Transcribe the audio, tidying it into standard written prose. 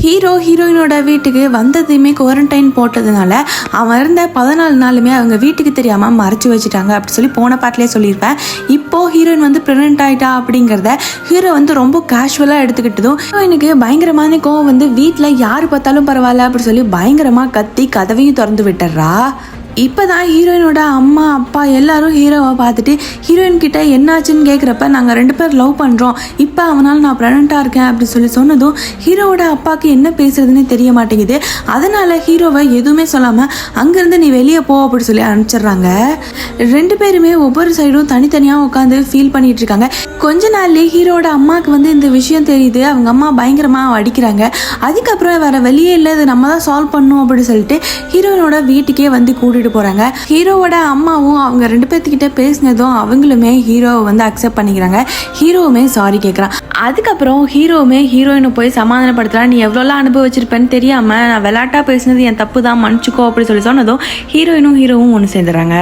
Hero ஹீரோயினோட வீட்டுக்கு வந்ததுமே குவாரண்டைன் போட்டதுனால அவன் இருந்த 14 நாளுமே அவங்க வீட்டுக்கு தெரியாமல் மறைச்சி வச்சுட்டாங்க அப்படி சொல்லி போன பாட்டிலே சொல்லியிருப்பேன். இப்போது ஹீரோயின் வந்து ப்ரெக்னென்ட் ஆகிட்டா அப்படிங்கிறத ஹீரோ வந்து ரொம்ப கேஷுவலாக எடுத்துக்கிட்டதும் ஹீரோயினுக்கு பயங்கரமான கோவம் வந்து வீட்டில் யார் பார்த்தாலும் பரவாயில்ல அப்படி சொல்லி பயங்கரமாக கத்தி கதவையும் திறந்து விட்டுறா. இப்போ தான் ஹீரோயினோட அம்மா அப்பா எல்லாரும் ஹீரோவை பார்த்துட்டு ஹீரோயின் கிட்ட என்னாச்சுன்னு கேட்குறப்ப நாங்கள் 2 பேர் லவ் பண்ணுறோம், இப்போ அவனால் நான் ப்ரெக்னெண்ட்டாக இருக்கேன் அப்படி சொல்லி சொன்னதும் ஹீரோவோட அப்பாவுக்கு என்ன பேசுறதுன்னு தெரிய மாட்டேங்குது. அதனால் ஹீரோவை எதுவுமே சொல்லாமல் அங்கேருந்து நீ வெளியே போ அப்படி சொல்லி அனுப்பிச்சிடுறாங்க. 2 பேருமே ஒவ்வொரு சைடும் தனித்தனியாக உட்காந்து ஃபீல் பண்ணிட்டு இருக்காங்க. கொஞ்ச நாள்லேயே ஹீரோட அம்மாவுக்கு வந்து இந்த விஷயம் தெரியுது. அவங்க அம்மா பயங்கரமாக அடிக்கிறாங்க. அதுக்கப்புறம் வேற வெளியே இல்லை, இது நம்ம தான் சால்வ் பண்ணணும் அப்படின்னு சொல்லிட்டு ஹீரோயினோட வீட்டுக்கே வந்து கூட்டிட்டு போறாங்க. ஹீரோவோட அம்மாவும் அவங்க 2 பேர்த்துக்கிட்ட பேசினதும் அவங்களுமே ஹீரோவை வந்து அக்செப்ட் பண்ணிக்கிறாங்க. ஹீரோவுமே சாரி கேட்குறான். அதுக்கப்புறம் ஹீரோவுமே ஹீரோயினை போய் சமாதானப்படுத்துறான். நீ எவ்வளோலாம் அனுபவிச்சிருப்பேன்னு தெரியாமல் நான் விளையாட்டா பேசினது என் தப்பு தான், மன்னிச்சுக்கோ அப்படி சொல்லி சொன்னதும் ஹீரோயினும் ஹீரோவும் ஒன்று சேர்ந்துறாங்க.